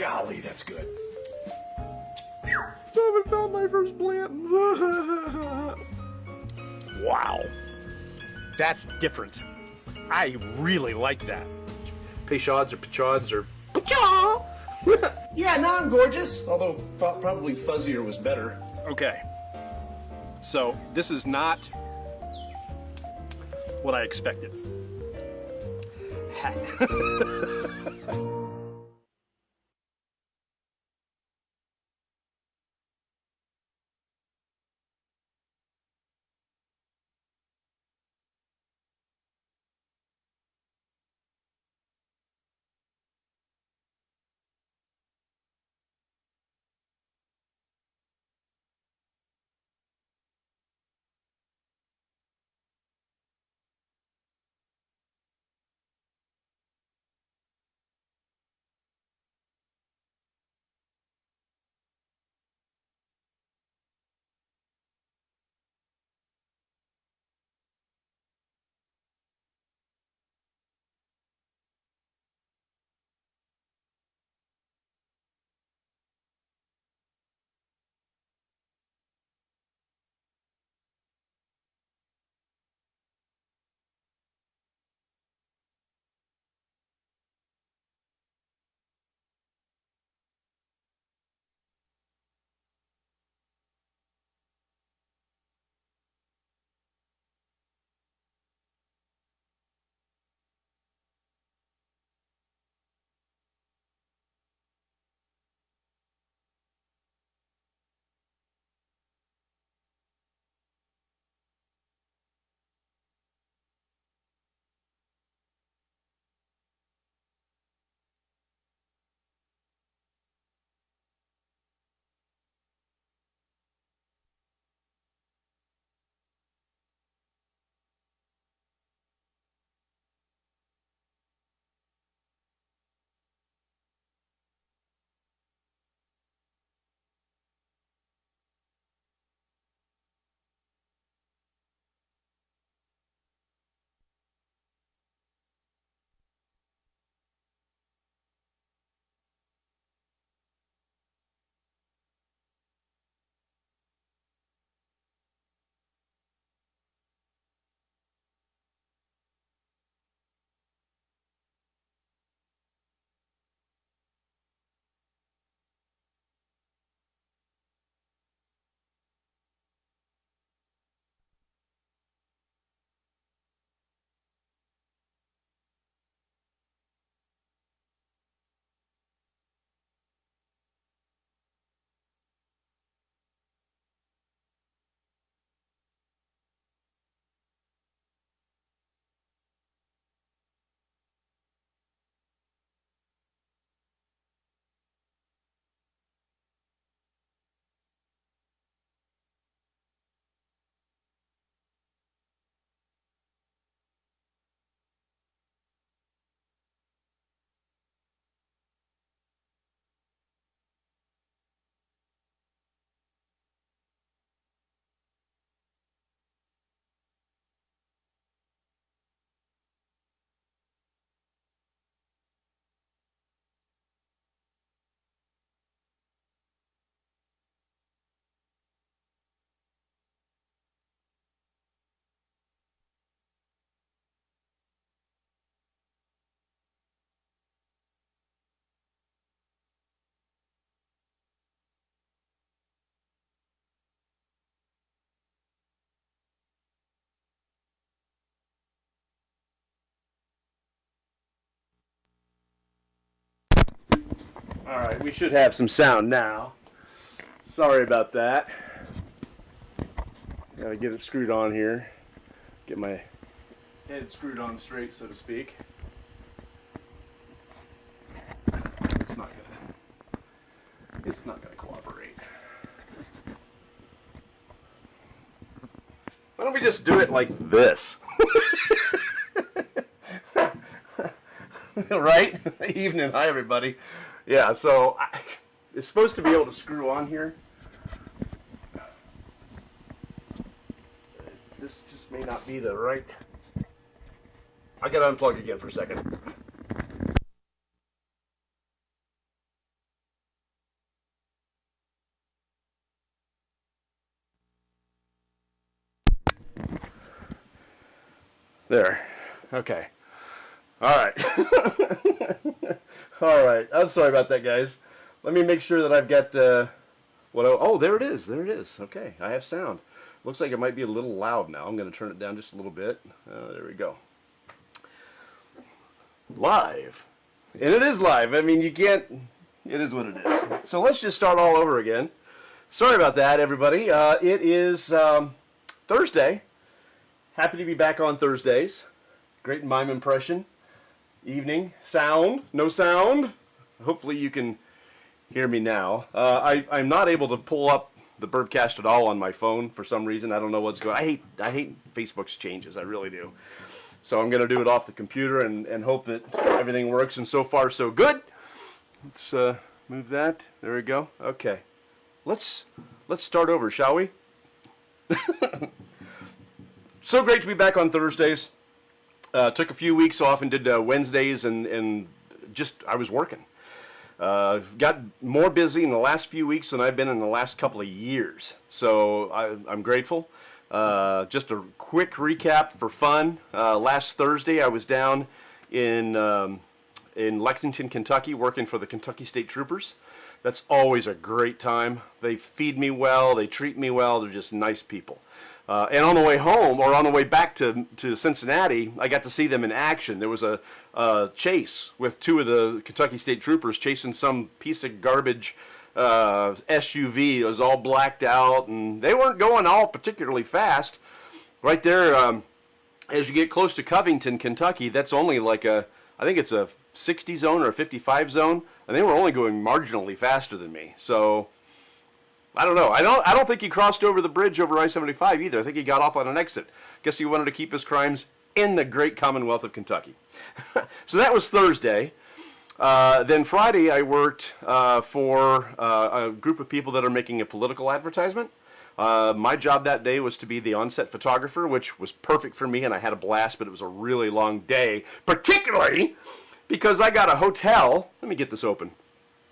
Golly, that's good. I haven't found my first Blanton's. Wow. That's different. I really like that. Peychauds or Pechaud's or Pechaud. Yeah, now I'm gorgeous. Although probably fuzzier was better. Okay. So, this is not what I expected. Alright, we should have some sound now. Sorry about that. Gotta get it screwed on here. Get my head screwed on straight, so to speak. It's not gonna cooperate. Why don't we just do it like this? Right? Evening. Hi, everybody. Yeah, so it's supposed to be able to screw on here. This just may not be the right... I gotta unplug again for a second. There. Okay. All right. All right. I'm sorry about that, guys. Let me make sure that I've got oh, there it is. There it is. Okay. I have sound. Looks like it might be a little loud now. I'm going to turn it down just a little bit. There we go. Live. And it is live. I mean, you can't... It is what it is. So let's just start all over again. Sorry about that, everybody. It is Thursday. Happy to be back on Thursdays. Great mime impression. Evening. Sound. No sound. Hopefully you can hear me now. I'm not able to pull up the Bourbcast at all on my phone for some reason. I don't know what's going on. I hate Facebook's changes. I really do. So I'm going to do it off the computer and hope that everything works. And so far, so good. Let's move that. There we go. Okay. Let's start over, shall we? So great to be back on Thursdays. Took a few weeks off and did Wednesdays and just I was working. Got more busy in the last few weeks than I've been in the last couple of years. So I'm grateful. Just a quick recap for fun. Last Thursday I was down in Lexington, Kentucky, working for the Kentucky State Troopers. That's always a great time. They feed me well. They treat me well. They're just nice people. And on the way home, or on the way back to Cincinnati, I got to see them in action. There was a chase with two of the Kentucky State Troopers chasing some piece of garbage SUV. It was all blacked out, and they weren't going all particularly fast. Right there, as you get close to Covington, Kentucky, that's only like I think it's a 60 zone or a 55 zone, and they were only going marginally faster than me. So I don't know. I don't think he crossed over the bridge over I-75 either. I think he got off on an exit. Guess he wanted to keep his crimes in the great Commonwealth of Kentucky. So that was Thursday. Then Friday I worked for a group of people that are making a political advertisement. My job that day was to be the on-set photographer, which was perfect for me, and I had a blast, but it was a really long day, particularly because I got a hotel. Let me get this open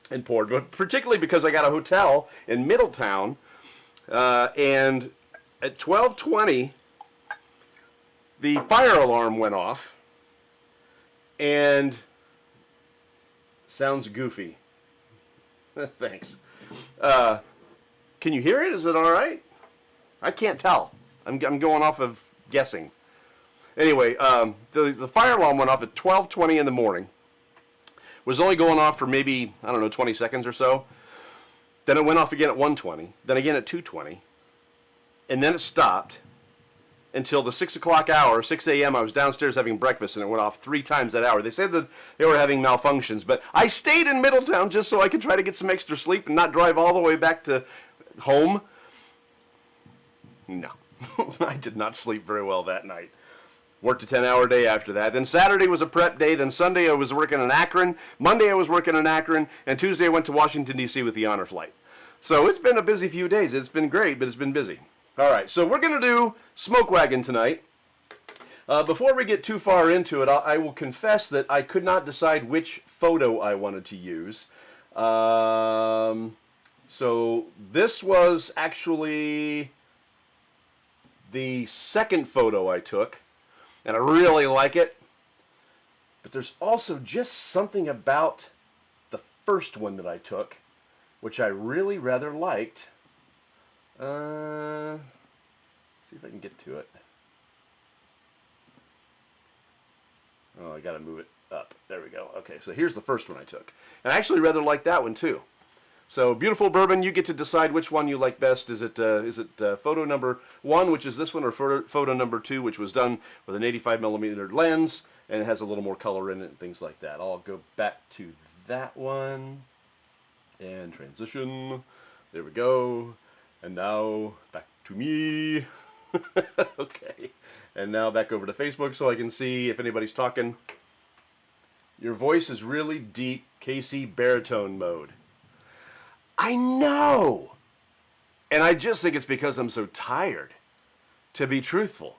and poured, but particularly because I got a hotel in Middletown, and at 12:20, the fire alarm went off, and sounds goofy. Thanks. Can you hear it? Is it all right? I can't tell. I'm going off of guessing. Anyway, the fire alarm went off at 12:20 in the morning. Was only going off for maybe, I don't know, 20 seconds or so. Then it went off again at 1:20. Then again at 2:20. And then it stopped until the 6 o'clock hour, 6 a.m. I was downstairs having breakfast, and it went off 3 times that hour. They said that they were having malfunctions, but I stayed in Middletown just so I could try to get some extra sleep and not drive all the way back to home. No, I did not sleep very well that night. Worked a 10-hour day after that. Then Saturday was a prep day. Then Sunday I was working in Akron. Monday I was working in Akron. And Tuesday I went to Washington, D.C. with the honor flight. So it's been a busy few days. It's been great, but it's been busy. All right, so we're going to do Smokewagon tonight. Before we get too far into it, I will confess that I could not decide which photo I wanted to use. So this was actually the second photo I took, and I really like it. But there's also just something about the first one that I took, which I really rather liked. See if I can get to it. Oh, I gotta move it up. There we go. Okay, so here's the first one I took. And I actually rather like that one too. So, beautiful bourbon, you get to decide which one you like best. Is it photo number 1, which is this one, or photo number 2, which was done with an 85mm lens, and it has a little more color in it and things like that. I'll go back to that one, and transition. There we go. And now, back to me. Okay. And now back over to Facebook so I can see if anybody's talking. Your voice is really deep, Casey, baritone mode. I know! And I just think it's because I'm so tired, to be truthful.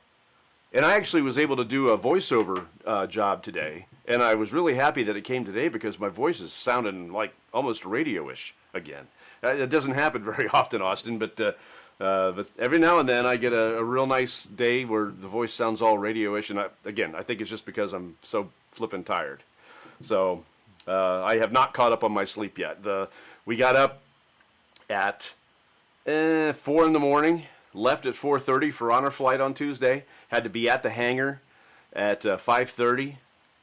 And I actually was able to do a voiceover job today, and I was really happy that it came today because my voice is sounding like almost radio-ish again. It doesn't happen very often, Austin, but But every now and then I get a real nice day where the voice sounds all radio-ish, and I think it's just because I'm so flippin' tired. So I have not caught up on my sleep yet. We got up at 4 in the morning, left at 4:30 for honor flight on Tuesday, had to be at the hangar at 5:30,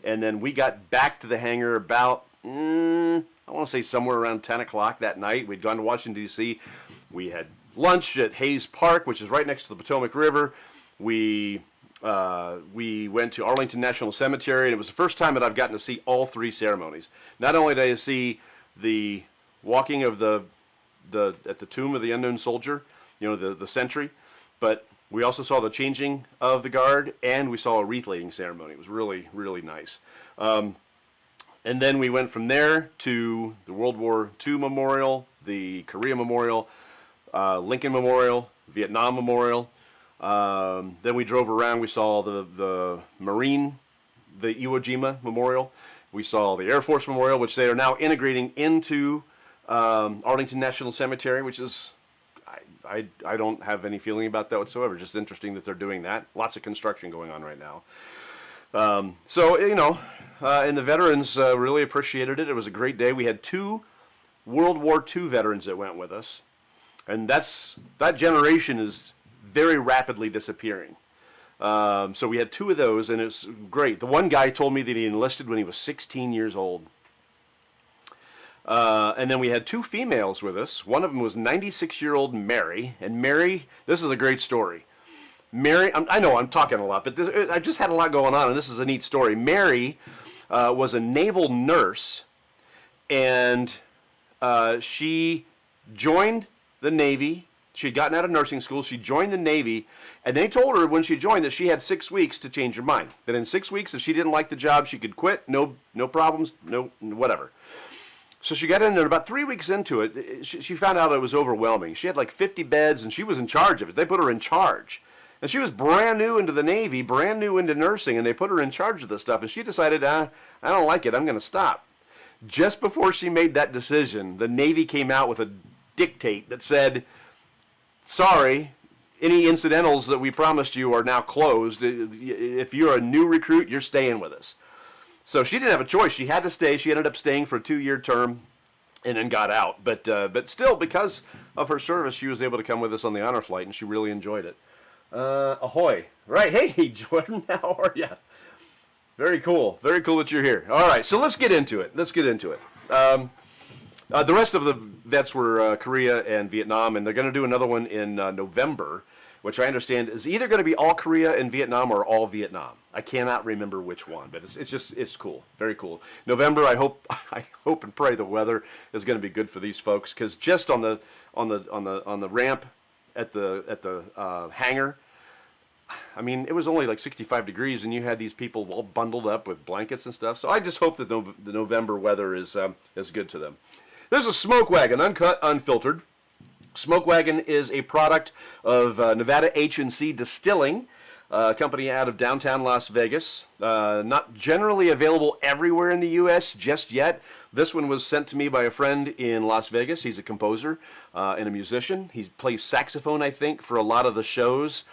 and then we got back to the hangar about, I want to say somewhere around 10 o'clock that night. We'd gone to Washington, D.C. We had lunch at Hayes Park, which is right next to the Potomac River. We went to Arlington National Cemetery, and it was the first time that I've gotten to see all three ceremonies. Not only did I see the walking of at the tomb of the unknown soldier, the sentry, but we also saw the changing of the guard, and we saw a wreath laying ceremony. It was really, really nice. And then we went from there to the World War II Memorial, the Korea Memorial, Lincoln Memorial, Vietnam Memorial. Then we drove around. We saw the Marine, the Iwo Jima Memorial. We saw the Air Force Memorial, which they are now integrating into Arlington National Cemetery, which is, I don't have any feeling about that whatsoever. Just interesting that they're doing that. Lots of construction going on right now. And the veterans really appreciated it. It was a great day. We had 2 World War II veterans that went with us. And that generation is very rapidly disappearing. So we had 2 of those, and it's great. The one guy told me that he enlisted when he was 16 years old. And then we had 2 females with us. One of them was 96-year-old Mary. And Mary, this is a great story. Mary, I know I'm talking a lot, but I just had a lot going on, and this is a neat story. Mary was a naval nurse, and she joined the Navy. She had gotten out of nursing school. She joined the Navy, and they told her when she joined that she had 6 weeks to change her mind. That in 6 weeks, if she didn't like the job, she could quit. No problems, no whatever. So she got in there. About 3 weeks into it, she found out it was overwhelming. She had like 50 beds, and she was in charge of it. They put her in charge. And she was brand new into the Navy, brand new into nursing, and they put her in charge of this stuff. And she decided, I don't like it. I'm going to stop. Just before she made that decision, the Navy came out with a dictate that said, sorry, any incidentals that we promised you are now closed. If you're a new recruit, you're staying with us. So she didn't have a choice. She had to stay. She ended up staying for a 2-year term and then got out. But still, because of her service, she was able to come with us on the honor flight, and she really enjoyed it. Ahoy. Right. Hey, Jordan, how are you? Very cool. Very cool that you're here. All right, so let's get into it. The rest of the vets were Korea and Vietnam, and they're going to do another one in November, which I understand is either going to be all Korea and Vietnam or all Vietnam. I cannot remember which one, but it's cool. Very cool. November, I hope and pray the weather is going to be good for these folks, because just on the ramp at the hangar, I mean, it was only like 65 degrees, and you had these people all bundled up with blankets and stuff. So I just hope that the November weather is good to them. There's a Smokewagon, Uncut Unfiltered. Smokewagon is a product of Nevada H&C Distilling, a company out of downtown Las Vegas. Not generally available everywhere in the U.S. just yet. This one was sent to me by a friend in Las Vegas. He's a composer and a musician. He plays saxophone, I think, for a lot of the shows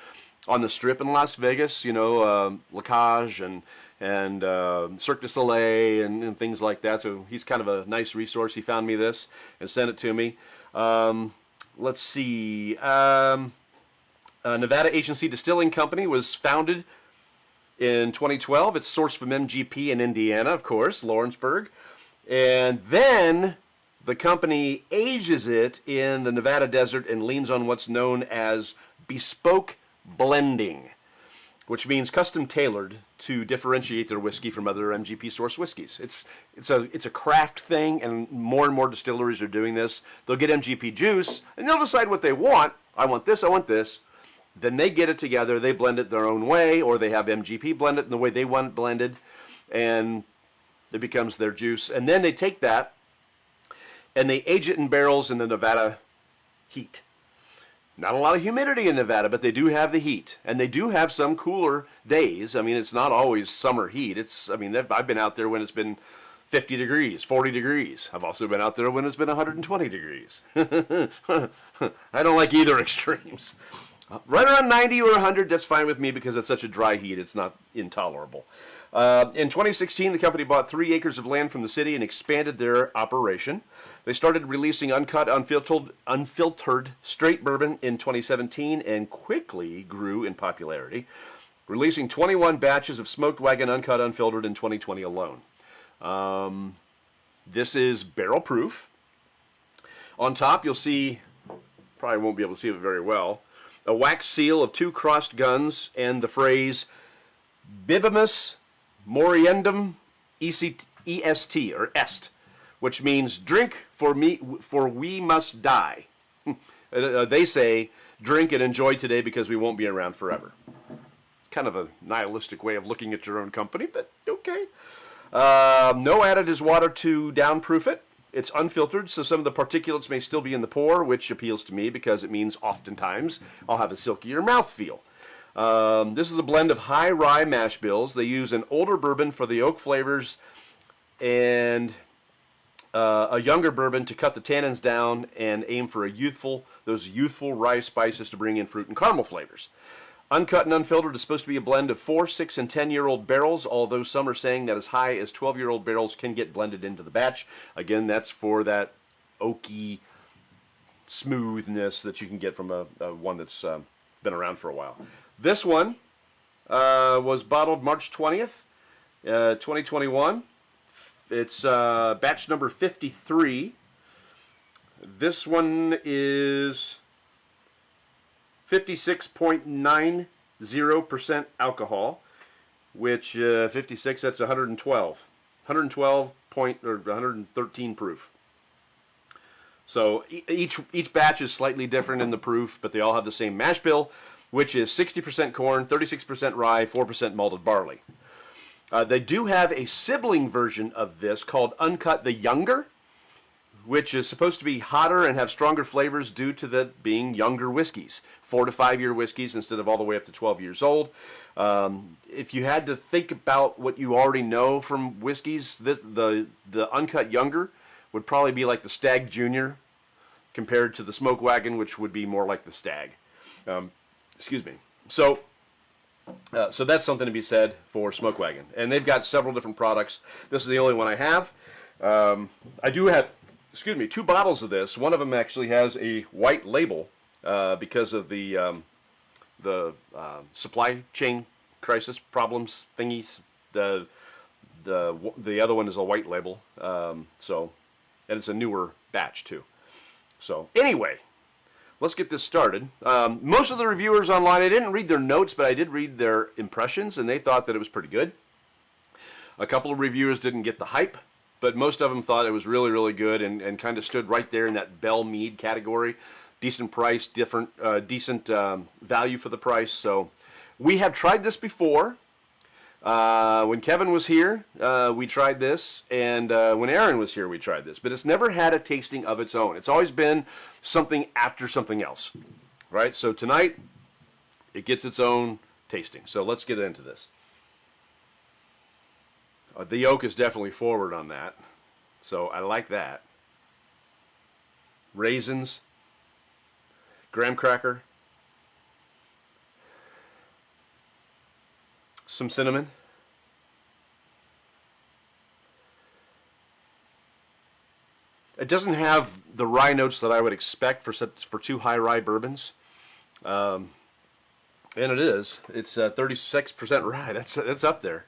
on the Strip in Las Vegas. La Cage and Cirque du Soleil and things like that. So he's kind of a nice resource. He found me this and sent it to me. Let's see. Nevada H&C Distilling Company was founded in 2012. It's sourced from MGP in Indiana, of course, Lawrenceburg. And then the company ages it in the Nevada desert and leans on what's known as bespoke blending, which means custom tailored to differentiate their whiskey from other MGP source whiskeys. It's a craft thing, and more distilleries are doing this. They'll get MGP juice, and they'll decide what they want. I want this, I want this. Then they get it together, they blend it their own way, or they have MGP blend it in the way they want it blended, and it becomes their juice. And then they take that, and they age it in barrels in the Nevada heat. Not a lot of humidity in Nevada, but they do have the heat, and they do have some cooler days. I mean, it's not always summer heat. I've been out there when it's been 50 degrees, 40 degrees. I've also been out there when it's been 120 degrees. I don't like either extremes. Right around 90 or 100, that's fine with me because it's such a dry heat, it's not intolerable. In 2016, the company bought 3 acres of land from the city and expanded their operation. They started releasing uncut, unfiltered straight bourbon in 2017 and quickly grew in popularity, releasing 21 batches of smoked wagon uncut unfiltered in 2020 alone. This is barrel proof. On top, you'll see, probably won't be able to see it very well, a wax seal of 2 crossed guns and the phrase Bibimus Moriendum EST, or est, which means drink for we must die. They say drink and enjoy today because we won't be around forever. It's kind of a nihilistic way of looking at your own company, but okay. No added is water to downproof it. It's unfiltered, so some of the particulates may still be in the pour, which appeals to me because it means oftentimes I'll have a silkier mouthfeel. This is a blend of high rye mash bills. They use an older bourbon for the oak flavors and a younger bourbon to cut the tannins down and aim for those youthful rye spices to bring in fruit and caramel flavors. Uncut and Unfiltered is supposed to be a blend of 4, 6, and 10-year-old barrels, although some are saying that as high as 12-year-old barrels can get blended into the batch. Again, that's for that oaky smoothness that you can get from a one that's been around for a while. This one was bottled March 20th, 2021. It's batch number 53. This one is 56.90% alcohol, which 56, that's 113 proof. So each batch is slightly different in the proof, but they all have the same mash bill, which is 60% corn, 36% rye, 4% malted barley. They do have a sibling version of this called Uncut the Younger, which is supposed to be hotter and have stronger flavors due to that being younger whiskeys, 4 to 5 year whiskeys instead of all the way up to 12 years old. If you had to think about what you already know from whiskeys, the Uncut Younger would probably be like the Stag Junior compared to the Smokewagon, which would be more like the Stag. Excuse me. So that's something to be said for Smokewagon. And they've got several different products. This is the only one I have. I do have, 2 bottles of this. One of them actually has a white label because of the supply chain crisis problems thingies. The other one is a white label. And it's a newer batch too. So anyway, let's get this started. Most of the reviewers online, I didn't read their notes, but I did read their impressions, and they thought that it was pretty good. A couple of reviewers didn't get the hype, but most of them thought it was really, really good and kind of stood right there in that Bell Mead category. Decent price, decent value for the price. So we have tried this before. When Kevin was here, we tried this, and when Aaron was here, we tried this. But it's never had a tasting of its own. It's always been something after something else, right? So tonight, it gets its own tasting. So let's get into this. The oak is definitely forward on that, so I like that. Raisins, graham cracker, some cinnamon. It doesn't have the rye notes that I would expect for 2 high rye bourbons, and it is. It's 36% rye. That's up there.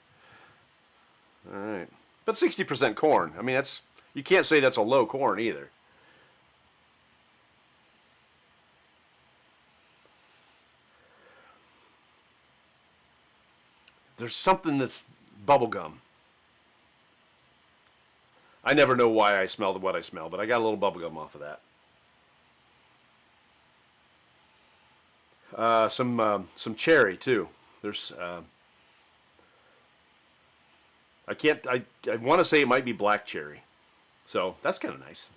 All right, but 60% corn. I mean, you can't say that's a low corn either. There's something that's bubblegum. I never know why I smell what I smell, but I got a little bubblegum off of that. Some cherry too. There's I want to say it might be black cherry. So that's kind of nice.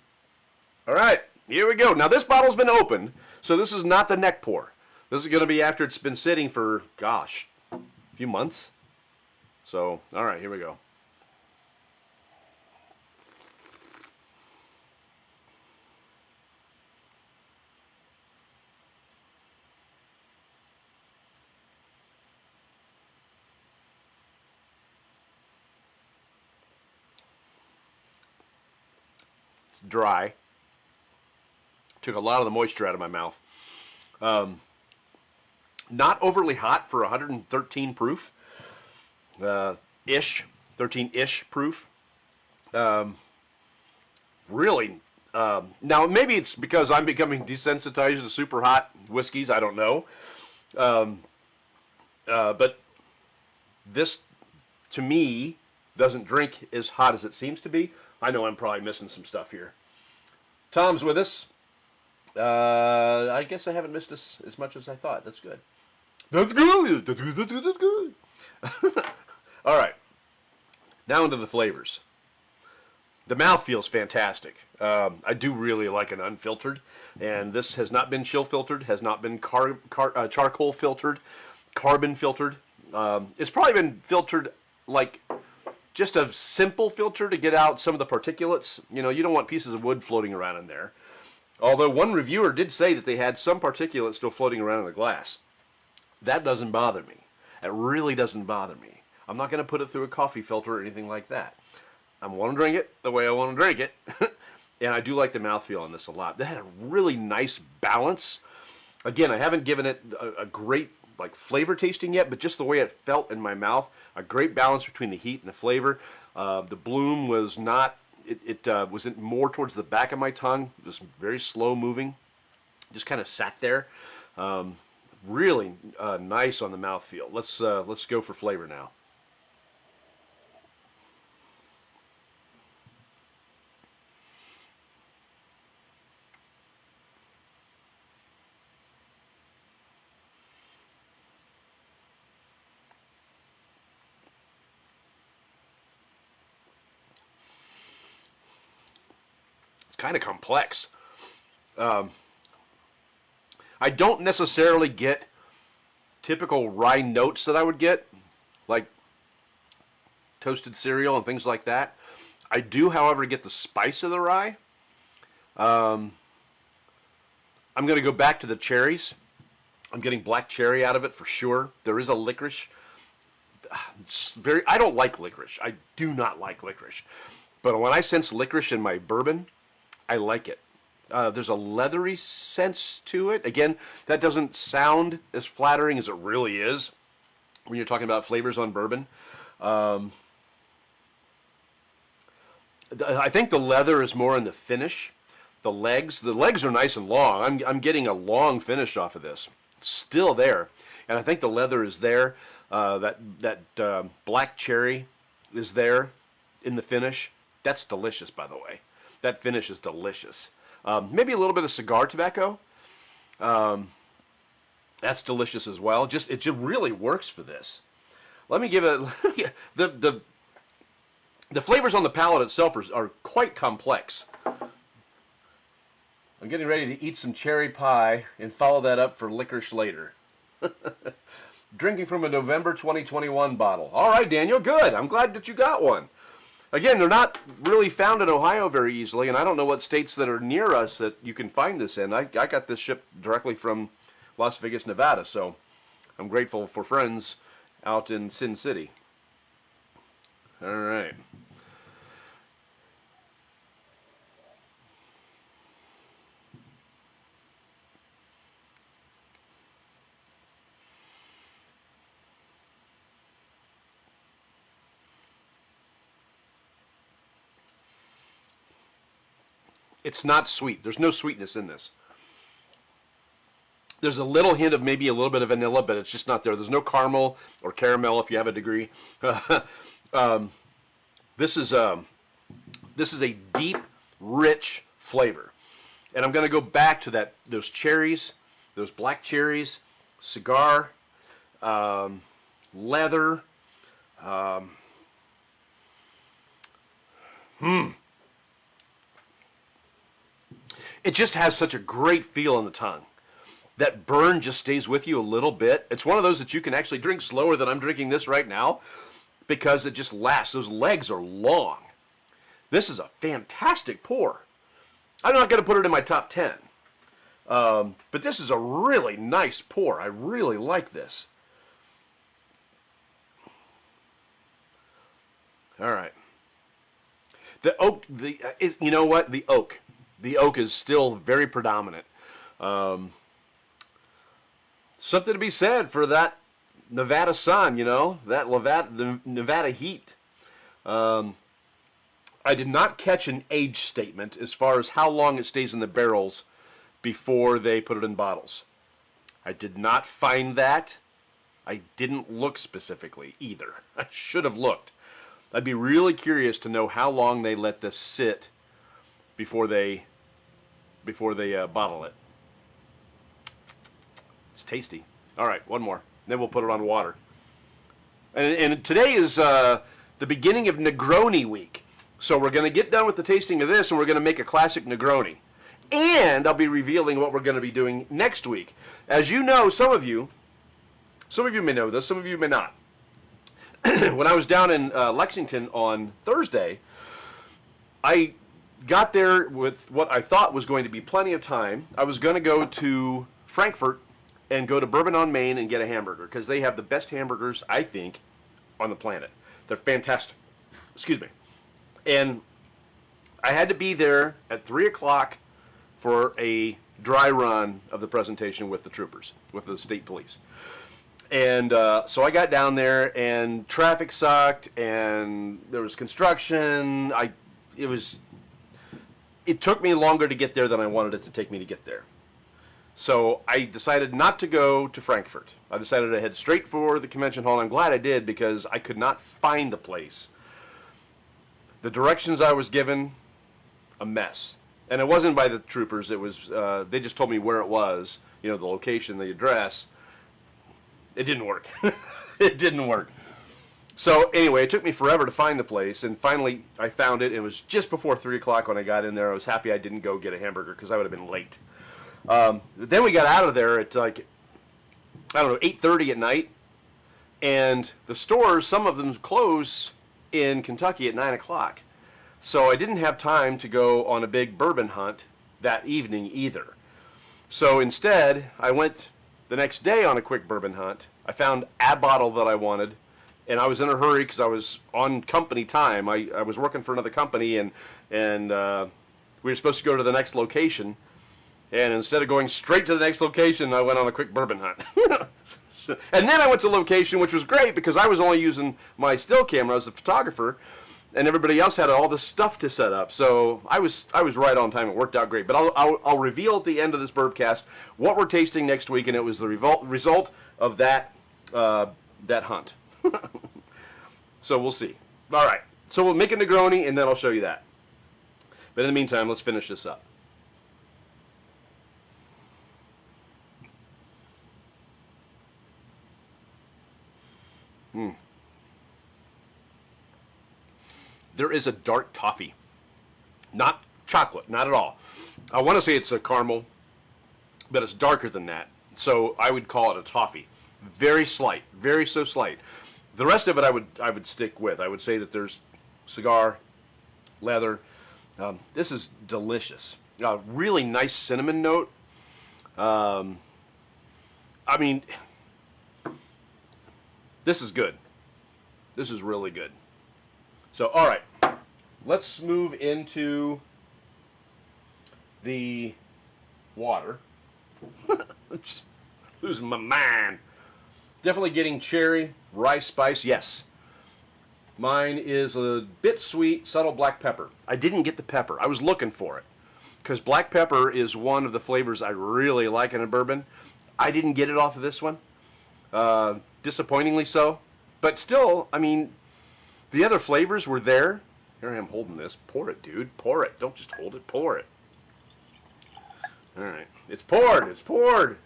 All right, here we go. Now this bottle's been opened, so this is not the neck pour. This is going to be after it's been sitting for, gosh, a few months. So, all right, here we go. dry. Took a lot of the moisture out of my mouth. Not overly hot for 113 proof. Ish. 13-ish proof. Really. Now, maybe it's because I'm becoming desensitized to super hot whiskeys. I don't know. But this, to me, doesn't drink as hot as it seems to be. I know I'm probably missing some stuff here. Tom's with us. I guess I haven't missed us as much as I thought. That's good. That's good. That's good. That's good. That's good. All right. Now into the flavors. The mouth feels fantastic. I do really like an unfiltered, and this has not been chill filtered, has not been charcoal filtered, carbon filtered. It's probably been filtered like just a simple filter to get out some of the particulates. You know, you don't want pieces of wood floating around in there. Although one reviewer did say that they had some particulates still floating around in the glass. That doesn't bother me. It really doesn't bother me. I'm not going to put it through a coffee filter or anything like that. I want to drink it the way I want to drink it. And I do like the mouthfeel on this a lot. That had a really nice balance. Again, I haven't given it a great like flavor tasting yet, but just the way it felt in my mouth, a great balance between the heat and the flavor. The bloom was not, it was more towards the back of my tongue, just very slow moving, just kind of sat there. Really nice on the mouthfeel. Let's go for flavor now. Kind of complex. I don't necessarily get typical rye notes that I would get, like toasted cereal and things like that. I do, however, get the spice of the rye. I'm going to go back to the cherries. I'm getting black cherry out of it for sure. There is a licorice. I don't like licorice. I do not like licorice. But when I sense licorice in my bourbon, I like it. There's a leathery sense to it. Again, that doesn't sound as flattering as it really is when you're talking about flavors on bourbon. I think the leather is more in the finish. The legs are nice and long. I'm getting a long finish off of this. It's still there, and I think the leather is there. That black cherry is there in the finish. That's delicious, by the way. That finish is delicious. Maybe a little bit of cigar tobacco. That's delicious as well. It just really works for this. Let me give it the flavors on the palate itself are quite complex. I'm getting ready to eat some cherry pie and follow that up for licorice later. Drinking from a November 2021 bottle. All right, Daniel, good. I'm glad that you got one. Again, they're not really found in Ohio very easily, and I don't know what states that are near us that you can find this in. I got this shipped directly from Las Vegas, Nevada, so I'm grateful for friends out in Sin City. All right. It's not sweet. There's no sweetness in this. There's a little hint of maybe a little bit of vanilla, but it's just not there. There's no caramel or caramel if you have a degree. This is a deep, rich flavor. And I'm going to go back to those cherries, those black cherries, cigar, leather. It just has such a great feel on the tongue. That burn just stays with you a little bit. It's one of those that you can actually drink slower than I'm drinking this right now because it just lasts. Those legs are long. This is a fantastic pour. I'm not going to put it in my top 10. But this is a really nice pour. I really like this. All right. The oak, you know what? The oak is still very predominant. Something to be said for that Nevada sun, you know, the Nevada heat. I did not catch an age statement as far as how long it stays in the barrels before they put it in bottles. I did not find that. I didn't look specifically either. I should have looked. I'd be really curious to know how long they let this sit before they bottle it. It's tasty. All right, one more. Then we'll put it on water. And today is the beginning of Negroni week. So we're going to get done with the tasting of this, and we're going to make a classic Negroni. And I'll be revealing what we're going to be doing next week. As you know, some of you may know this, some of you may not. When I was down in Lexington on Thursday, I got there with what I thought was going to be plenty of time. I was going to go to Frankfurt and go to Bourbon on Main and get a hamburger, because they have the best hamburgers, I think, on the planet. They're fantastic. Excuse me. And I had to be there at 3 o'clock for a dry run of the presentation with the troopers, with the state police. And so I got down there, and traffic sucked, and there was construction. It took me longer to get there than I wanted it to take me to get there. So I decided not to go to Frankfurt. I decided to head straight for the convention hall, and I'm glad I did, because I could not find the place. The directions I was given, a mess. And it wasn't by the troopers. It was, they just told me where it was, you know, the location, the address. It didn't work. It didn't work. So anyway, it took me forever to find the place, and finally I found it. It was just before 3 o'clock when I got in there. I was happy I didn't go get a hamburger, because I would have been late. Then we got out of there at, like, I don't know, 8:30 at night. And the stores, some of them close in Kentucky at 9 o'clock. So I didn't have time to go on a big bourbon hunt that evening either. So instead, I went the next day on a quick bourbon hunt. I found a bottle that I wanted, and I was in a hurry because I was on company time. I was working for another company, and we were supposed to go to the next location. And instead of going straight to the next location, I went on a quick bourbon hunt. And then I went to location, which was great because I was only using my still camera as a photographer, and everybody else had all this stuff to set up. So I was right on time. It worked out great. But I'll reveal at the end of this Bourbcast what we're tasting next week, and it was the result of that hunt. So we'll see. All right. So we'll make a Negroni, and then I'll show you that. But in the meantime, let's finish this up. There is a dark toffee, not chocolate, not at all. I want to say it's a caramel, but it's darker than that. So I would call it a toffee. Very slight, very so slight. The rest of it I would stick with. I would say that there's cigar, leather. This is delicious. Really nice cinnamon note. I mean, this is good. This is really good. So, all right, let's move into the water. Just losing my mind. Definitely getting cherry, rice spice, yes. Mine is a bit sweet, subtle black pepper. I didn't get the pepper. I was looking for it because black pepper is one of the flavors I really like in a bourbon. I didn't get it off of this one, disappointingly so. But still, I mean, the other flavors were there. Here I am holding this. Pour it, dude. Pour it. Don't just hold it. Pour it. All right. It's poured. It's poured.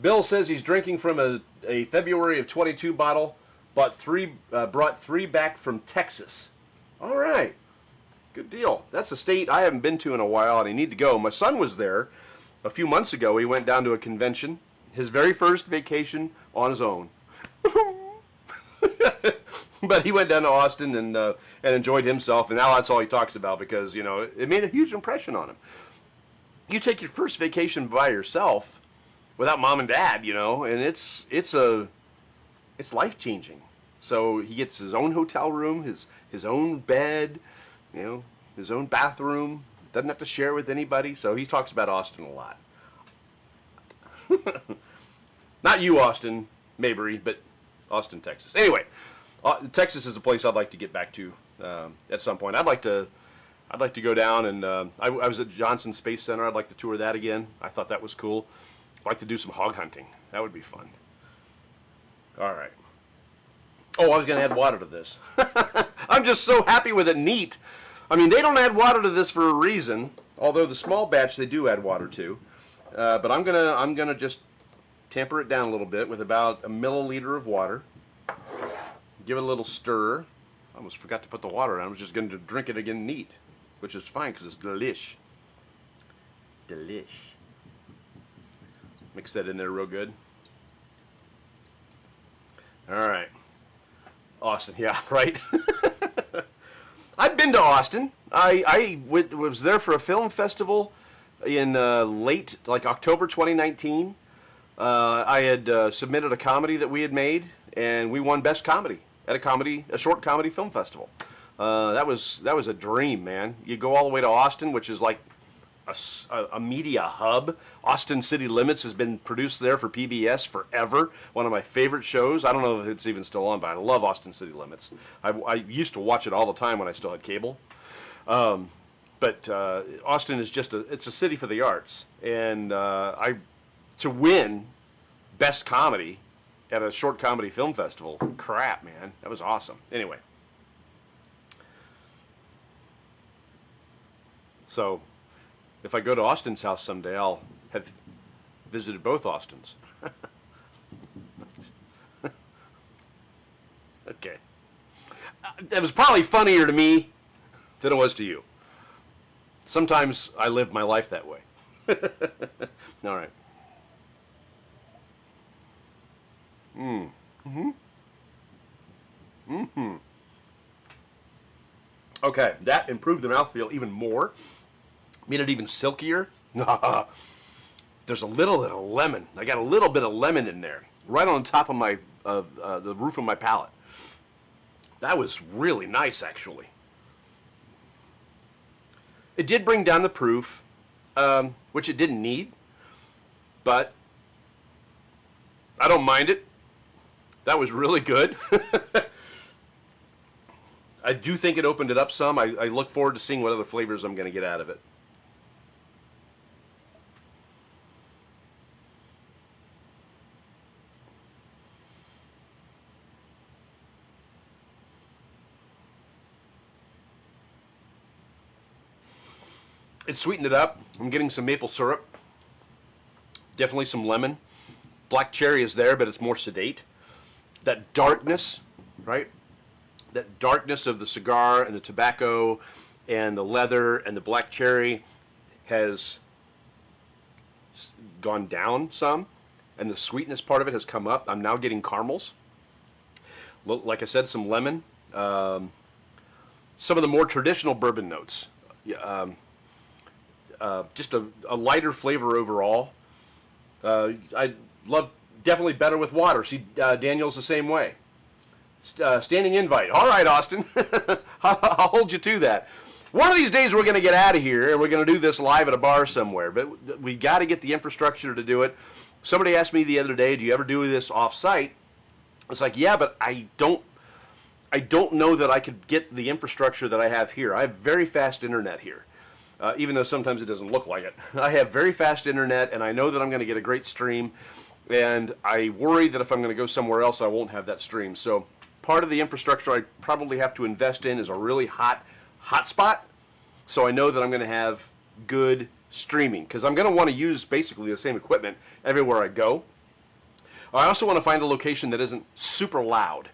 Bill says he's drinking from a February of 22 bottle, brought three back from Texas. All right. Good deal. That's a state I haven't been to in a while, and I need to go. My son was there a few months ago. He went down to a convention, his very first vacation on his own. But he went down to Austin and enjoyed himself, and now that's all he talks about because, you know, it made a huge impression on him. You take your first vacation by yourself without mom and dad, you know, and it's life-changing. So he gets his own hotel room, his own bed, you know, his own bathroom. Doesn't have to share with anybody. So he talks about Austin a lot. Not you, Austin Mabry, but Austin, Texas. Anyway, Texas is a place I'd like to get back to at some point. I'd like to go down and I was at Johnson Space Center. I'd like to tour that again. I thought that was cool. I'd like to do some hog hunting. That would be fun. All right. Oh, I was going to add water to this. I'm just so happy with it. Neat. I mean, they don't add water to this for a reason. Although the small batch they do add water to. But I'm gonna just temper it down a little bit with about a milliliter of water. Give it a little stir. I almost forgot to put the water in. I was just going to drink it again neat, which is fine because it's delish. Delish. Mix that in there real good. All right. Austin, yeah, right. I've been to Austin. I was there for a film festival in late, like October 2019. I had submitted a comedy that we had made, and we won Best Comedy at a short comedy film festival. That was a dream, man. You go all the way to Austin, which is like a media hub. Austin City Limits has been produced there for PBS forever. One of my favorite shows. I don't know if it's even still on, but I love Austin City Limits. I used to watch it all the time when I still had cable. But Austin is it's a city for the arts, and to win Best Comedy at a short comedy film festival, crap, man, that was awesome. Anyway, so if I go to Austin's house someday, I'll have visited both Austins. Okay, that was probably funnier to me than it was to you. Sometimes I live my life that way. All right. Okay, that improved the mouthfeel even more. Made it even silkier. There's a little bit of lemon. I got a little bit of lemon in there, right on top of my the roof of my palate. That was really nice, actually. It did bring down the proof, which it didn't need, but I don't mind it. That was really good. I do think it opened it up some. I look forward to seeing what other flavors I'm going to get out of it. It sweetened it up. I'm getting some maple syrup. Definitely some lemon. Black cherry is there, but it's more sedate. That darkness, right? That darkness of the cigar and the tobacco and the leather and the black cherry has gone down some, and the sweetness part of it has come up. I'm now getting caramels. Like I said, some lemon. Some of the more traditional bourbon notes. Just a lighter flavor overall. I love definitely better with water. See, Daniel's the same way. Standing invite. All right, Austin. I'll hold you to that. One of these days we're going to get out of here and we're going to do this live at a bar somewhere. But we got to get the infrastructure to do it. Somebody asked me the other day, "Do you ever do this off-site?" It's like, yeah, but I don't know that I could get the infrastructure that I have here. I have very fast internet here. Even though sometimes it doesn't look like it. I have very fast internet, and I know that I'm going to get a great stream, and I worry that if I'm going to go somewhere else, I won't have that stream. So part of the infrastructure I probably have to invest in is a really hot spot, so I know that I'm going to have good streaming, because I'm going to want to use basically the same equipment everywhere I go. I also want to find a location that isn't super loud.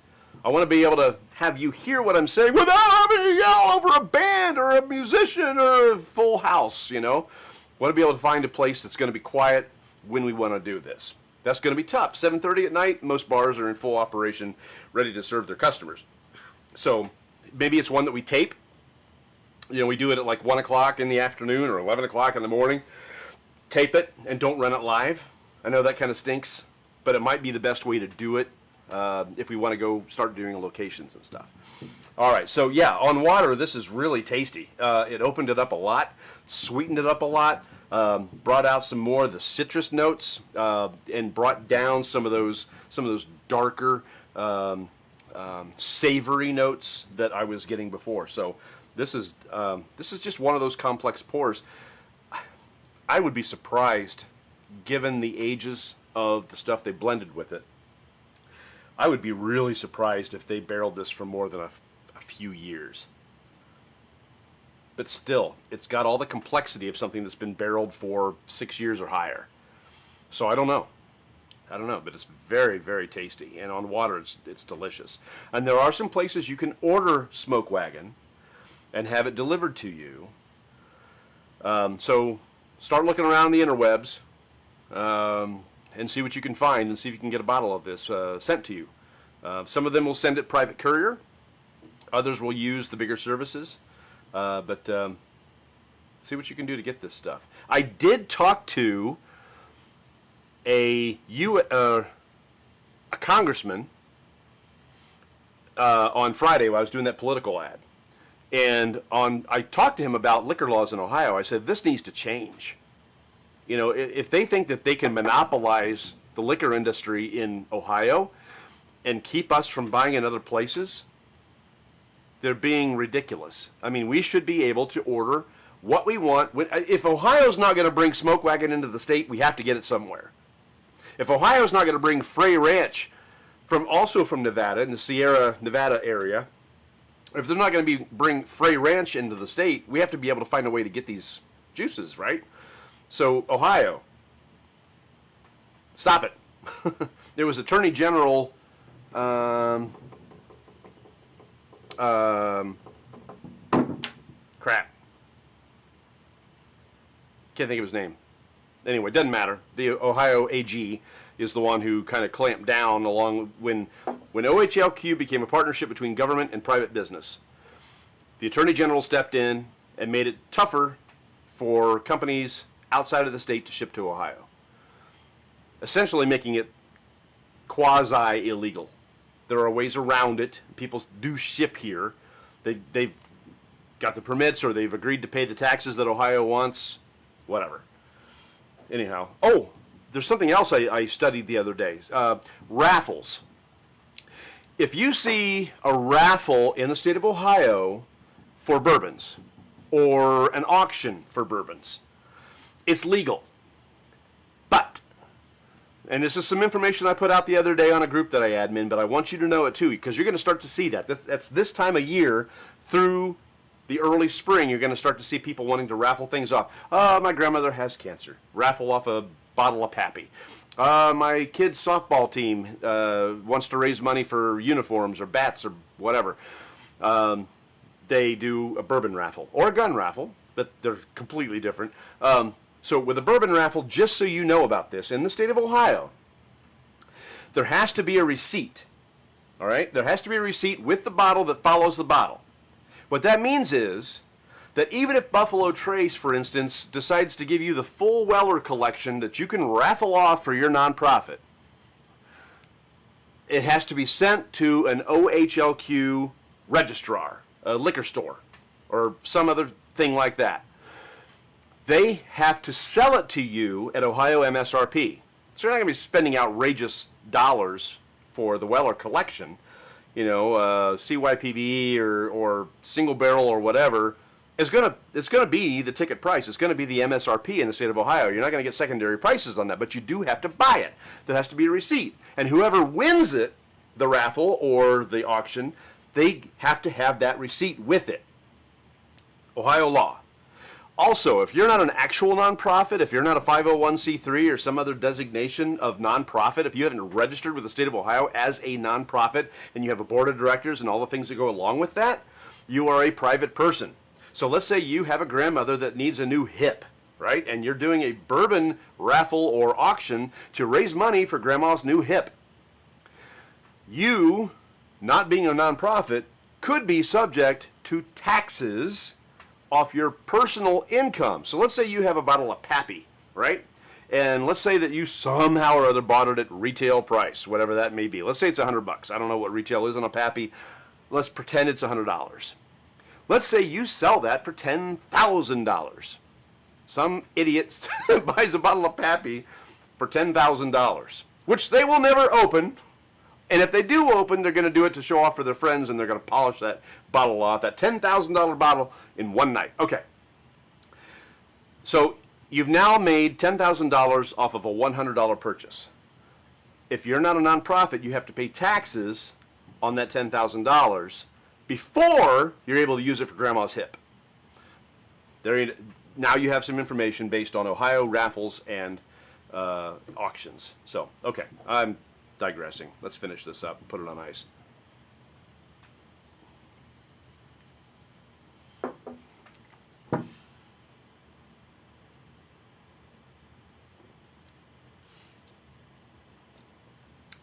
I want to be able to have you hear what I'm saying without having to yell over a band or a musician or a full house, you know. I want to be able to find a place that's going to be quiet when we want to do this. That's going to be tough. 7:30 at night, most bars are in full operation, ready to serve their customers. So maybe it's one that we tape. You know, we do it at like 1 o'clock in the afternoon or 11 o'clock in the morning. Tape it and don't run it live. I know that kind of stinks, but it might be the best way to do it. if we want to go start doing locations and stuff. All right, so yeah, on water, this is really tasty. It opened it up a lot, sweetened it up a lot, brought out some more of the citrus notes, and brought down some of those darker, savory notes that I was getting before. So this is just one of those complex pours. I would be surprised, given the ages of the stuff they blended with it. I would be really surprised if they barreled this for more than a few years. But still, it's got all the complexity of something that's been barreled for 6 years or higher. So I don't know, but it's very, very tasty. And on water, it's delicious. And there are some places you can order Smokewagon and have it delivered to you. So start looking around the interwebs and see what you can find, and see if you can get a bottle of this sent to you. Some of them will send it private courier. Others will use the bigger services. But see what you can do to get this stuff. I did talk to a congressman on Friday while I was doing that political ad. And I talked to him about liquor laws in Ohio. I said, this needs to change. You know, if they think that they can monopolize the liquor industry in Ohio and keep us from buying in other places, they're being ridiculous. I mean, we should be able to order what we want. If Ohio's not going to bring Smokewagon into the state, we have to get it somewhere. If Ohio's not going to bring Frey Ranch also from Nevada, in the Sierra Nevada area, if they're not going to bring Frey Ranch into the state, we have to be able to find a way to get these juices, right? So, Ohio, stop it. There was Attorney General, crap. Can't think of his name. Anyway, doesn't matter. The Ohio AG is the one who kind of clamped down along when OHLQ became a partnership between government and private business. The Attorney General stepped in and made it tougher for companies outside of the state to ship to Ohio, essentially making it quasi-illegal. There are ways around it. People do ship here. They've got the permits, or they've agreed to pay the taxes that Ohio wants, whatever. Anyhow, oh, there's something else I studied the other day. Raffles. If you see a raffle in the state of Ohio for bourbons, or an auction for bourbons, it's legal. But, and this is some information I put out the other day on a group that I admin, but I want you to know it too, because you're going to start to see that. That's this time of year through the early spring, you're going to start to see people wanting to raffle things off. Oh, my grandmother has cancer. Raffle off a bottle of Pappy. My kid's softball team wants to raise money for uniforms or bats or whatever. They do a bourbon raffle or a gun raffle, but they're completely different. So with a bourbon raffle, just so you know about this, in the state of Ohio, there has to be a receipt. All right? There has to be a receipt with the bottle that follows the bottle. What that means is that even if Buffalo Trace, for instance, decides to give you the full Weller collection that you can raffle off for your nonprofit, it has to be sent to an OHLQ registrar, a liquor store, or some other thing like that. They have to sell it to you at Ohio MSRP. So you're not going to be spending outrageous dollars for the Weller collection. You know, CYPB or single barrel or whatever. It's gonna be the ticket price. It's going to be the MSRP in the state of Ohio. You're not going to get secondary prices on that, but you do have to buy it. There has to be a receipt. And whoever wins it, the raffle or the auction, they have to have that receipt with it. Ohio law. Also, if you're not an actual nonprofit, if you're not a 501c3 or some other designation of nonprofit, if you haven't registered with the state of Ohio as a nonprofit and you have a board of directors and all the things that go along with that, you are a private person. So let's say you have a grandmother that needs a new hip, right? And you're doing a bourbon raffle or auction to raise money for grandma's new hip. You, not being a nonprofit, could be subject to taxes off your personal income. So let's say you have a bottle of Pappy, right? And let's say that you somehow or other bought it at retail price, whatever that may be. Let's say it's $100. I don't know what retail is on a Pappy. Let's pretend it's $100. Let's say you sell that for $10,000. Some idiot buys a bottle of Pappy for $10,000, which they will never open. And if they do open, they're going to do it to show off for their friends, and they're going to polish that bottle off, that $10,000 bottle, in one night. Okay. So you've now made $10,000 off of a $100 purchase. If you're not a nonprofit, you have to pay taxes on that $10,000 before you're able to use it for grandma's hip. Now you have some information based on Ohio raffles and auctions. So, okay, I'm digressing. Let's finish this up and put it on ice.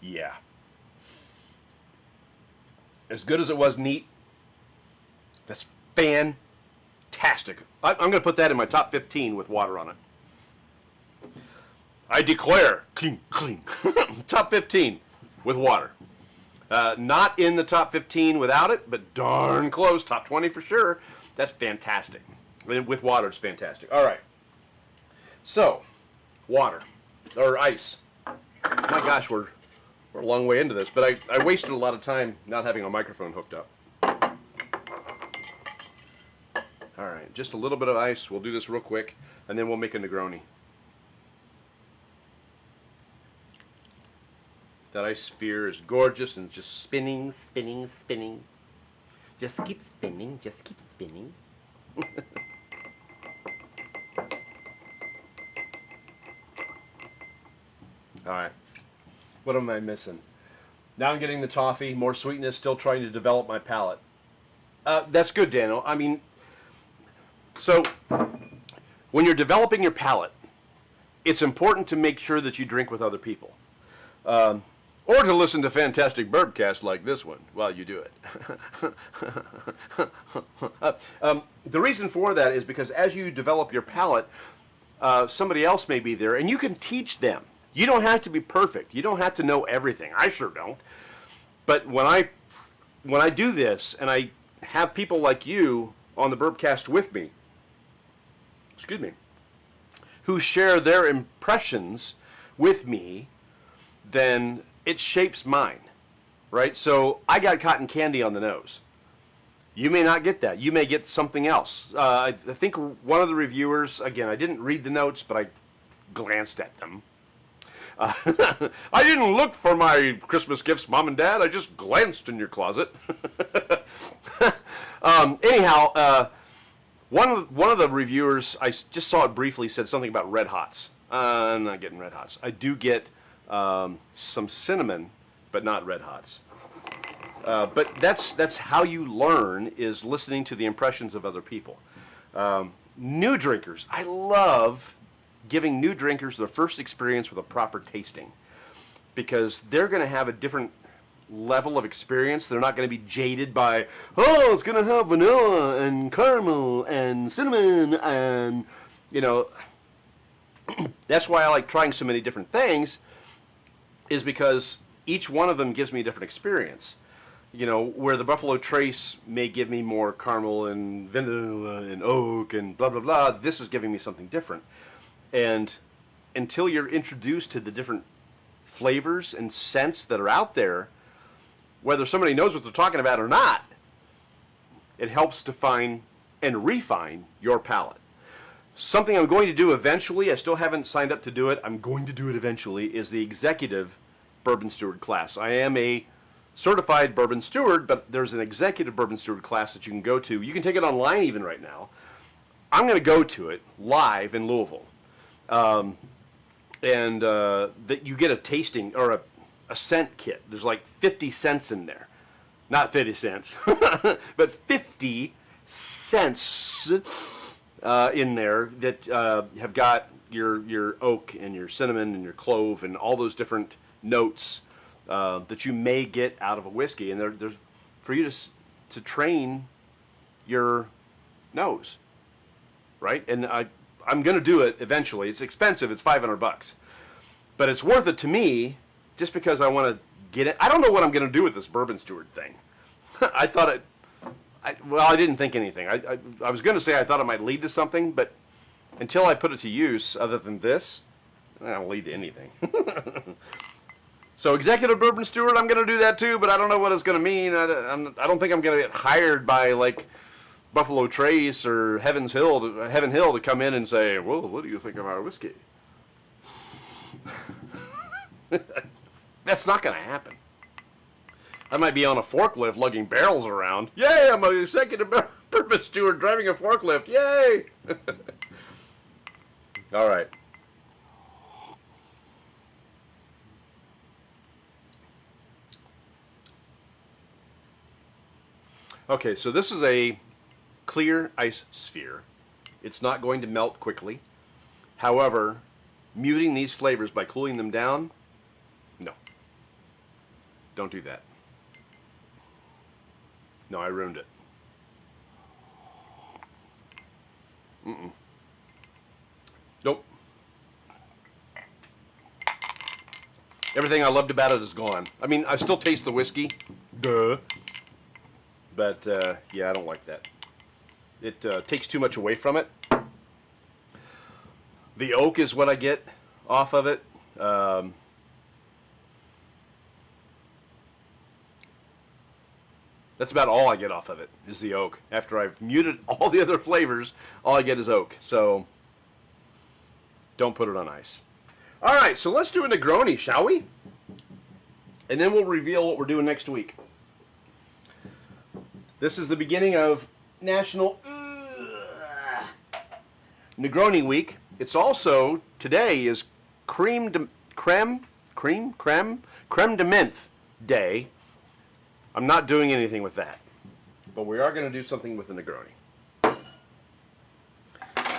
Yeah. As good as it was neat, that's fantastic. I'm going to put that in my top 15 with water on it. I declare, clean, top 15 with water. Not in the top 15 without it, but darn close, top 20 for sure. That's fantastic. With water, it's fantastic. All right. So, water, or ice. My gosh, we're a long way into this, but I wasted a lot of time not having a microphone hooked up. All right, just a little bit of ice. We'll do this real quick, and then we'll make a Negroni. That ice sphere is gorgeous and just spinning, spinning, spinning. Just keep spinning, just keep spinning. All right. What am I missing? Now I'm getting the toffee, more sweetness, still trying to develop my palate. That's good, Daniel. I mean, so when you're developing your palate, it's important to make sure that you drink with other people. Or to listen to fantastic Bourbcast like this one while you do it. The reason for that is because as you develop your palate, somebody else may be there, and you can teach them. You don't have to be perfect. You don't have to know everything. I sure don't. But when I do this, and I have people like you on the Bourbcast with me, excuse me, who share their impressions with me, then it shapes mine, right? So I got cotton candy on the nose. You may not get that. You may get something else. I think one of the reviewers, again, I didn't read the notes, but I glanced at them. I didn't look for my Christmas gifts, Mom and Dad. I just glanced in your closet. Anyhow, one of the reviewers, I just saw it briefly, said something about Red Hots. I'm not getting Red Hots. I do get some cinnamon, but not Red Hots. But that's how you learn, is listening to the impressions of other people. New drinkers, I love giving new drinkers their first experience with a proper tasting, because they're going to have a different level of experience. They're not going to be jaded by, oh, it's going to have vanilla and caramel and cinnamon and, you know, that's why I like trying so many different things, is because each one of them gives me a different experience. You know, where the Buffalo Trace may give me more caramel and vanilla and oak and blah, blah, blah, this is giving me something different. And until you're introduced to the different flavors and scents that are out there, whether somebody knows what they're talking about or not, it helps define and refine your palate. Something I'm going to do eventually, I still haven't signed up to do it, I'm going to do it eventually, is the executive bourbon steward class. I am a certified bourbon steward, but there's an executive bourbon steward class that you can go to. You can take it online even right now. I'm going to go to it live in Louisville. That you get a tasting or a scent kit. There's like 50 cents in there. Not 50 cents, but 50 cents in there that have got your oak and your cinnamon and your clove and all those different notes that you may get out of a whiskey. And there's for you to train your nose, right? And I'm going to do it eventually. It's expensive. It's $500. But it's worth it to me just because I want to get it. I don't know what I'm going to do with this Bourbon Steward thing. I thought I didn't think anything. I was going to say I thought it might lead to something, but until I put it to use, other than this, I don't lead to anything. So Executive Bourbon Steward, I'm going to do that too, but I don't know what it's going to mean. I don't think I'm going to get hired by like Buffalo Trace or Heaven Hill to come in and say, well, what do you think of our whiskey? That's not going to happen. I might be on a forklift lugging barrels around. Yay, I'm an Executive Bourbon Steward driving a forklift. Yay! All right. Okay, so this is a clear ice sphere. It's not going to melt quickly. However, muting these flavors by cooling them down, no. Don't do that. No, I ruined it. Nope. Everything I loved about it is gone. I mean, I still taste the whiskey. Duh. But, yeah, I don't like that. It takes too much away from it. The oak is what I get off of it. That's about all I get off of it, is the oak. After I've muted all the other flavors, all I get is oak. So, don't put it on ice. All right, so let's do a Negroni, shall we? And then we'll reveal what we're doing next week. This is the beginning of National Negroni Week. It's also, today is creme de menthe day. I'm not doing anything with that, but we are going to do something with the Negroni.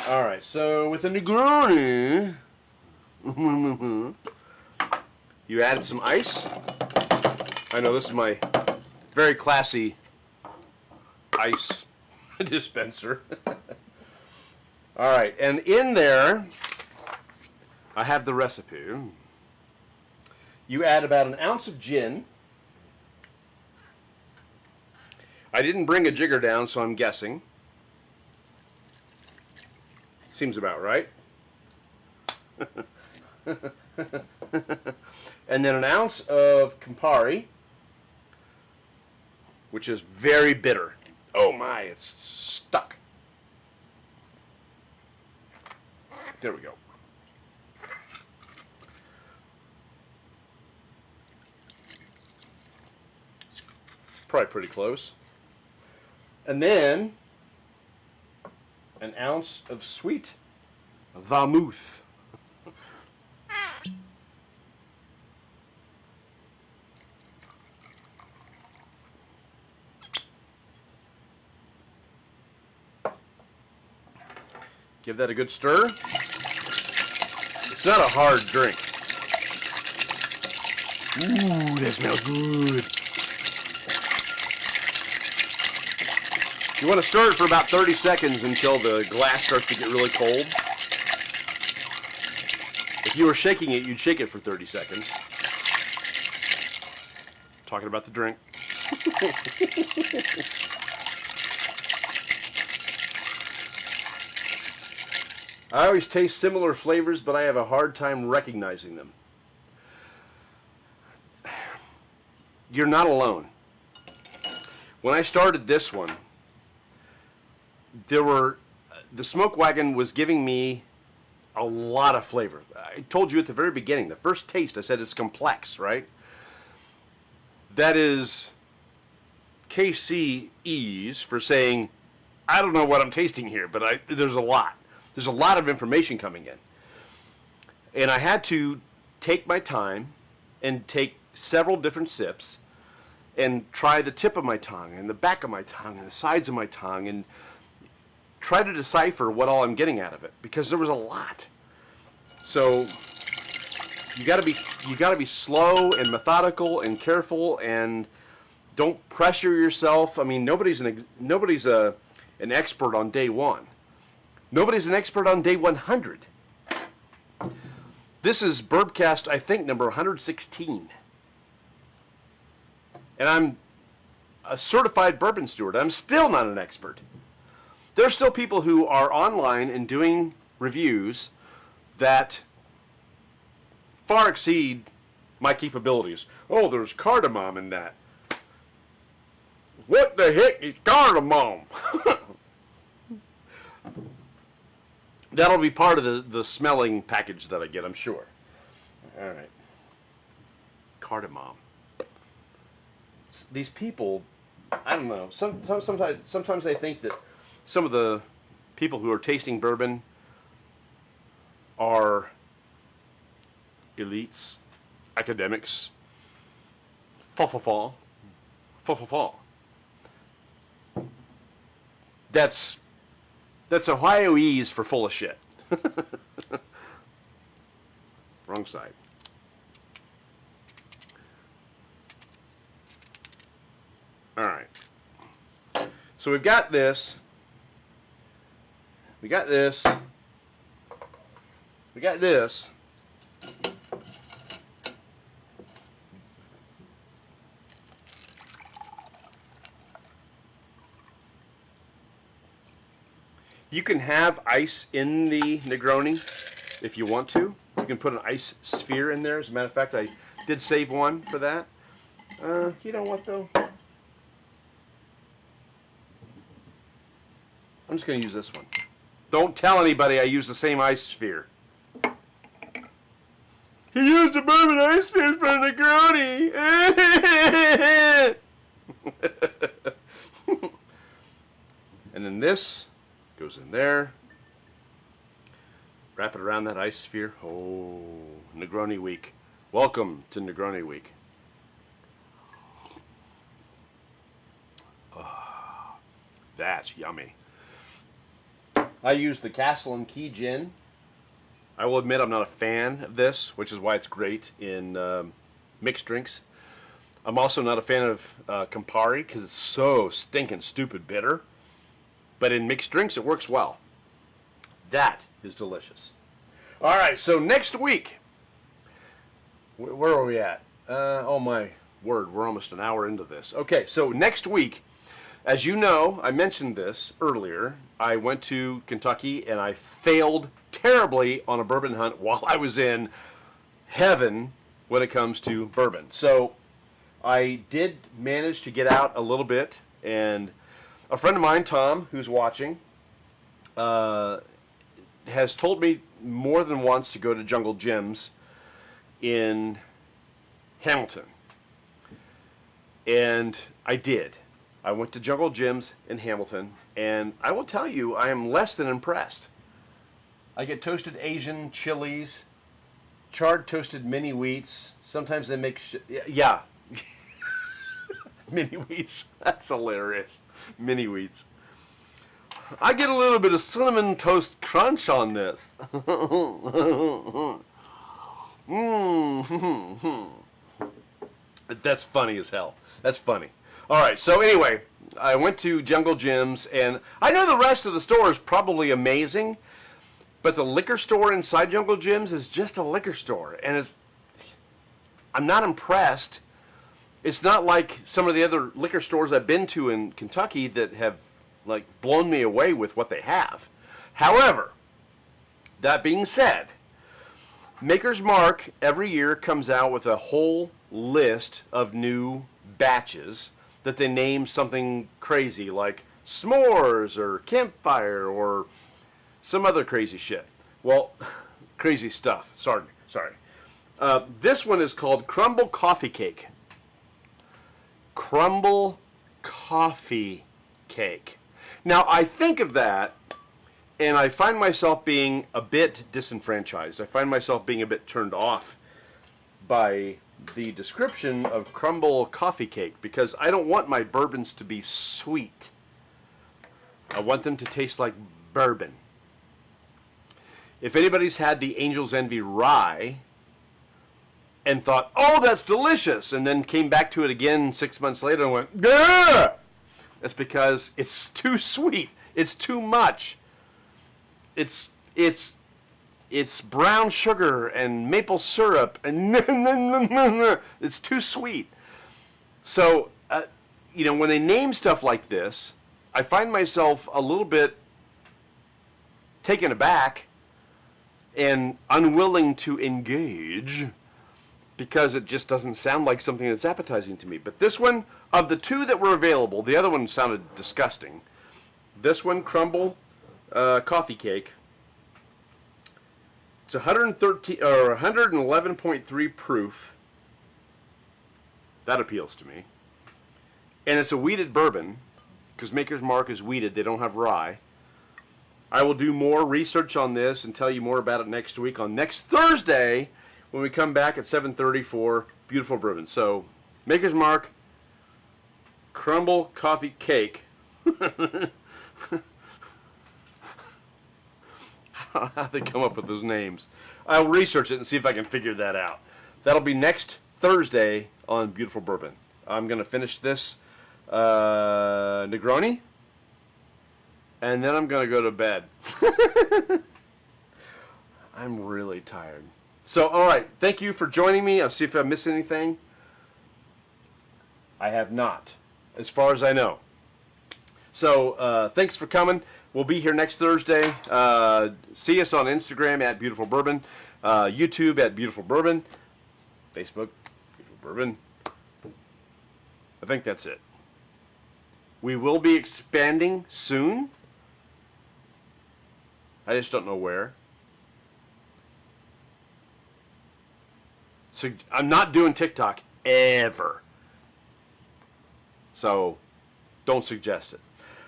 All right, so with the Negroni, you added some ice. I know this is my very classy ice dispenser. All right, and in there, I have the recipe. You add about an ounce of gin. I didn't bring a jigger down, so I'm guessing. Seems about right. And then an ounce of Campari, which is very bitter. Oh my, it's stuck. There we go. Probably pretty close. And then an ounce of sweet vermouth. Give that a good stir. It's not a hard drink. Ooh, that smells good. You want to stir it for about 30 seconds until the glass starts to get really cold. If you were shaking it, you'd shake it for 30 seconds. Talking about the drink. I always taste similar flavors, but I have a hard time recognizing them. You're not alone. When I started this one, the Smoke Wagon was giving me a lot of flavor. I told you at the very beginning, the first taste, I said it's complex, right? That is KCE's for saying, I don't know what I'm tasting here, but there's a lot. There's a lot of information coming in. And I had to take my time and take several different sips and try the tip of my tongue and the back of my tongue and the sides of my tongue and try to decipher what all I'm getting out of it, because there was a lot. So you got to be slow and methodical and careful, and don't pressure yourself. I mean, nobody's an expert on day one. Nobody's an expert on day 100. This is Bourbcast, I think, number 116. And I'm a certified bourbon steward. I'm still not an expert. There are still people who are online and doing reviews that far exceed my capabilities. Oh, there's cardamom in that. What the heck is cardamom? That'll be part of the smelling package that I get, I'm sure. All right. Cardamom. These people, I don't know. Sometimes I think that some of the people who are tasting bourbon are elites, academics. Fa. That's Ohioese for full of shit. Wrong side. All right. So we've got this. We got this. We got this. You can have ice in the Negroni if you want to. You can put an ice sphere in there. As a matter of fact, I did save one for that. You know what, though? I'm just going to use this one. Don't tell anybody I use the same ice sphere. He used a bourbon ice sphere for a Negroni. And then this goes in there. Wrap it around that ice sphere. Oh, Negroni week. Welcome to Negroni week. Oh, that's yummy. I use the Castle and Key gin. I will admit I'm not a fan of this, which is why it's great in mixed drinks. I'm also not a fan of Campari because it's so stinking stupid bitter. But in mixed drinks, it works well. That is delicious. All right, so next week, where are we at? Oh my word, we're almost an hour into this. Okay, so next week, as you know, I mentioned this earlier. I went to Kentucky and I failed terribly on a bourbon hunt while I was in heaven when it comes to bourbon. So I did manage to get out a little bit, and a friend of mine, Tom, who's watching, has told me more than once to go to Jungle Jim's in Hamilton. And I did. I went to Jungle Jim's in Hamilton, and I will tell you, I am less than impressed. I get toasted Asian chilies, charred toasted mini wheats. Sometimes they make yeah. Mini wheats. That's hilarious. Mini wheats. I get a little bit of cinnamon toast crunch on this. That's funny as hell. That's funny. All right, so anyway, I went to Jungle Jim's, and I know the rest of the store is probably amazing, but the liquor store inside Jungle Jim's is just a liquor store, and I'm not impressed. It's not like some of the other liquor stores I've been to in Kentucky that have like blown me away with what they have. However, that being said, Maker's Mark every year comes out with a whole list of new batches that they name something crazy like s'mores or campfire or some other crazy shit. Well, crazy stuff. Sorry. This one is called Crumble Coffee Cake. Crumble Coffee Cake. Now, I think of that, and I find myself being a bit disenfranchised. I find myself being a bit turned off by the description of crumble coffee cake, because I don't want my bourbons to be sweet. I want them to taste like bourbon. If anybody's had the Angel's Envy rye and thought, oh, that's delicious, and then came back to it again 6 months later and went, Gah! That's because it's too sweet. It's too much. it's brown sugar and maple syrup, and it's too sweet. So, when they name stuff like this, I find myself a little bit taken aback and unwilling to engage because it just doesn't sound like something that's appetizing to me. But this one, of the two that were available, the other one sounded disgusting. This one, Crumble Coffee Cake, it's 113 or 111.3 proof. That appeals to me. And it's a wheated bourbon, because Maker's Mark is wheated. They don't have rye. I will do more research on this and tell you more about it next week on next Thursday when we come back at 7:30 for Beautiful Bourbon. So, Maker's Mark, Crumble Coffee Cake. How they come up with those names. I'll research it and see if I can figure that out. That'll be next Thursday on Beautiful Bourbon. I'm going to finish this Negroni, and then I'm going to go to bed. I'm really tired. So, all right. Thank you for joining me. I'll see if I missed anything. I have not, as far as I know. So, thanks for coming. We'll be here next Thursday. See us on Instagram at Beautiful Bourbon, YouTube at Beautiful Bourbon, Facebook, Beautiful Bourbon. I think that's it. We will be expanding soon. I just don't know where. So I'm not doing TikTok ever. So don't suggest it.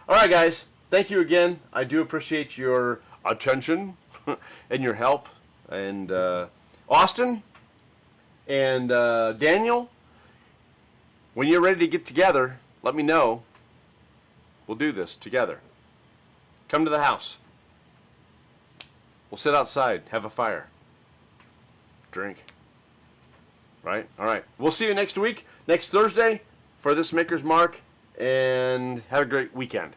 All right, guys. Thank you again. I do appreciate your attention and your help. And Austin and Daniel, when you're ready to get together, let me know. We'll do this together. Come to the house. We'll sit outside, have a fire, drink. Right? All right. We'll see you next week, next Thursday, for this Maker's Mark, and have a great weekend.